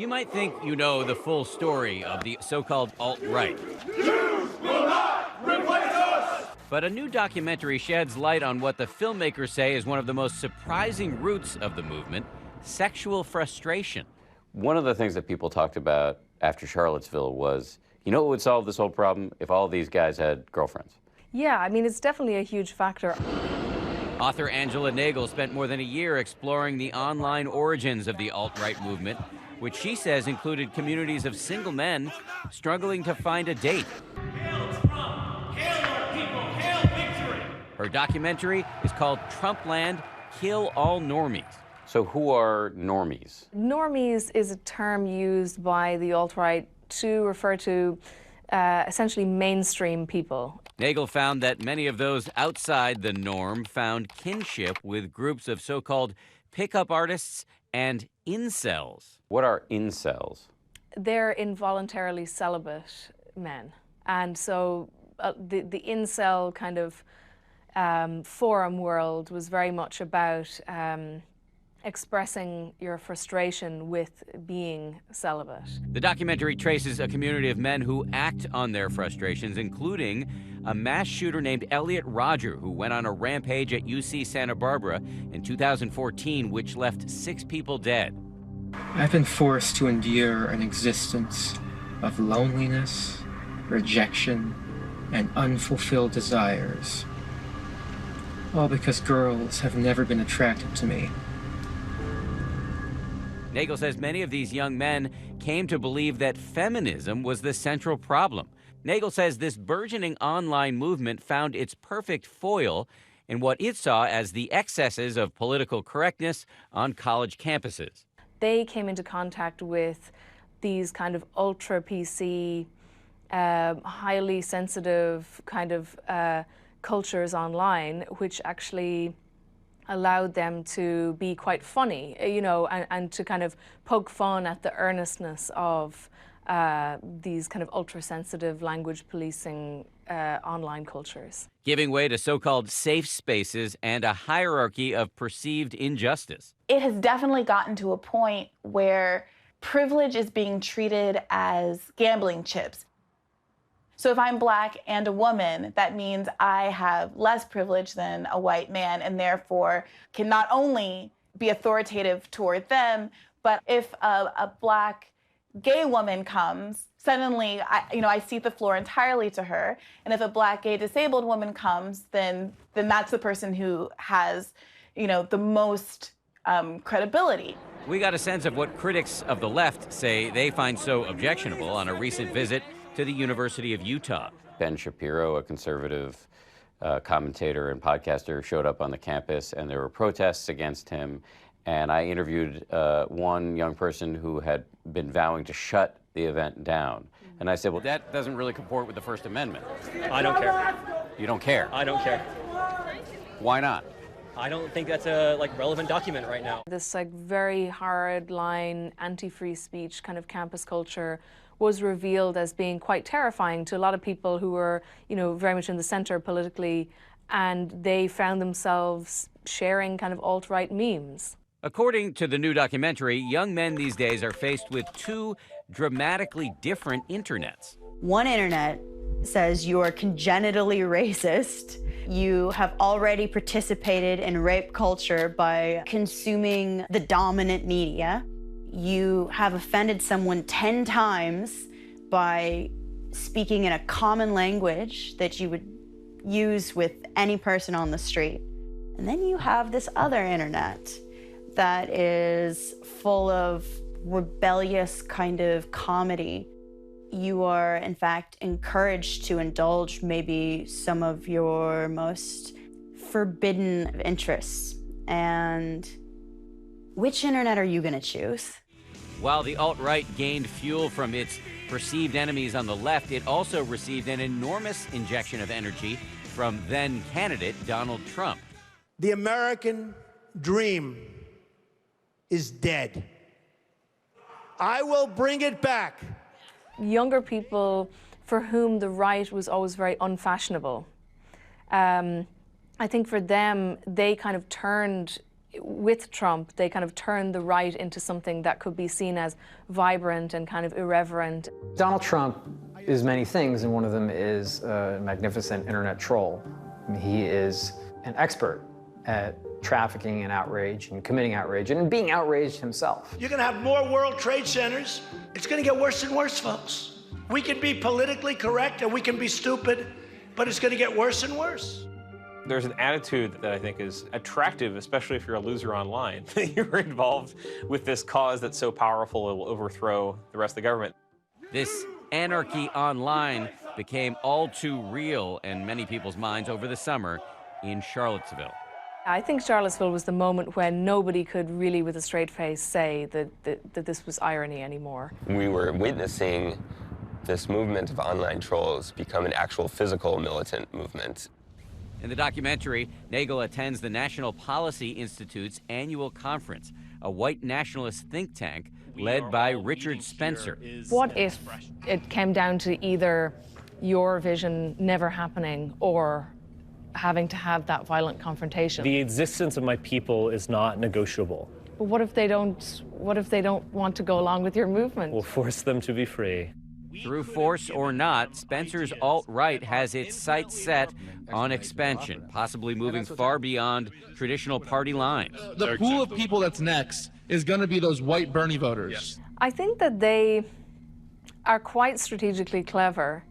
You might think you know the full story of the so-called alt-right. Jews will not replace us! But a new documentary sheds light on what the filmmakers say is one of the most surprising roots of the movement: sexual frustration. One of the things that people talked about after Charlottesville was, you know what would solve this whole problem? If all these guys had girlfriends. Yeah, I mean, it's definitely a huge factor. Author Angela Nagle spent more than a year exploring the online origins of the alt-right movement, which she says included communities of single men struggling to find a date. Hail Trump! Hail our people! Hail victory! Her documentary is called Trumpland, Kill All Normies. So who are normies? Normies is a term used by the alt-right to refer to essentially mainstream people. Nagle found that many of those outside the norm found kinship with groups of so-called pickup artists and incels. What are incels? They're involuntarily celibate men. And so the incel kind of forum world was very much about expressing your frustration with being celibate. The documentary traces a community of men who act on their frustrations, including a mass shooter named Elliot Rodger, who went on a rampage at UC Santa Barbara in 2014, which left 6 people dead. I've been forced to endure an existence of loneliness, rejection, and unfulfilled desires, all because girls have never been attracted to me. Nagle says many of these young men came to believe that feminism was the central problem. Nagle says this burgeoning online movement found its perfect foil in what it saw as the excesses of political correctness on college campuses. They came into contact with these kind of ultra PC, highly sensitive kind of cultures online, which actually allowed them to be quite funny, you know, and to kind of poke fun at the earnestness of these kind of ultra-sensitive language policing online cultures. Giving way to so-called safe spaces and a hierarchy of perceived injustice. It has definitely gotten to a point where privilege is being treated as gambling chips. So if I'm Black and a woman, that means I have less privilege than a white man and therefore can not only be authoritative toward them, but if a Black gay woman comes, suddenly I cede the floor entirely to her. And if a Black gay disabled woman comes, then that's the person who has, the most credibility. We got a sense of what critics of the left say they find so objectionable on a recent visit to the University of Utah. Ben Shapiro, a conservative commentator and podcaster, showed up on the campus, and there were protests against him. And I interviewed one young person who had been vowing to shut the event down. And I said, well, that doesn't really comport with the First Amendment. I don't care. You don't care? I don't care. Why not? I don't think that's a relevant document right now. This very hard line, anti-free speech kind of campus culture was revealed as being quite terrifying to a lot of people who were, very much in the center politically, and they found themselves sharing kind of alt-right memes. According to the new documentary, young men these days are faced with 2 dramatically different internets. One internet says you are congenitally racist. You have already participated in rape culture by consuming the dominant media. You have offended someone 10 times by speaking in a common language that you would use with any person on the street. And then you have this other internet that is full of rebellious kind of comedy. You are, in fact, encouraged to indulge maybe some of your most forbidden interests. And which internet are you going to choose? While the alt-right gained fuel from its perceived enemies on the left, it also received an enormous injection of energy from then-candidate Donald Trump. The American dream is dead. I will bring it back. Younger people for whom the right was always very unfashionable. I think for them, they kind of turned with Trump, they kind of turned the right into something that could be seen as vibrant and kind of irreverent. Donald Trump is many things, and one of them is a magnificent internet troll. I mean, he is an expert at trafficking and outrage and committing outrage and being outraged himself. You're going to have more World Trade Centers. It's going to get worse and worse, folks. We can be politically correct and we can be stupid, but it's going to get worse and worse. There's an attitude that I think is attractive, especially if you're a loser online. You're involved with this cause that's so powerful it will overthrow the rest of the government. This anarchy online became all too real in many people's minds over the summer in Charlottesville. I think Charlottesville was the moment when nobody could really, with a straight face, say that this was irony anymore. We were witnessing this movement of online trolls become an actual physical militant movement. In the documentary, Nagle attends the National Policy Institute's annual conference, a white nationalist think tank led by Richard Spencer. What if it came down to either your vision never happening or having to have that violent confrontation? The existence of my people is not negotiable. But what if they don't want to go along with your movement? We'll force them to be free. Through force or not, Spencer's alt-right has its sights set on expansion, possibly moving far beyond traditional party lines. The pool of people that's next is going to be those white Bernie voters. I think that they are quite strategically clever,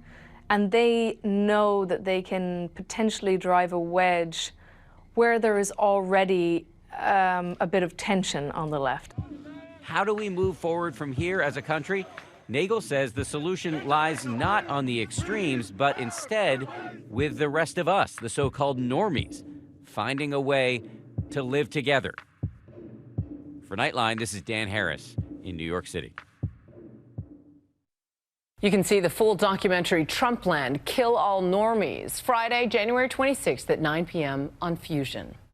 and they know that they can potentially drive a wedge where there is already a bit of tension on the left. How do we move forward from here as a country? Nagle says the solution lies not on the extremes, but instead with the rest of us, the so-called normies, finding a way to live together. For Nightline, this is Dan Harris in New York City. You can see the full documentary Trumpland, Kill All Normies, Friday, January 26th at 9 p.m. on Fusion.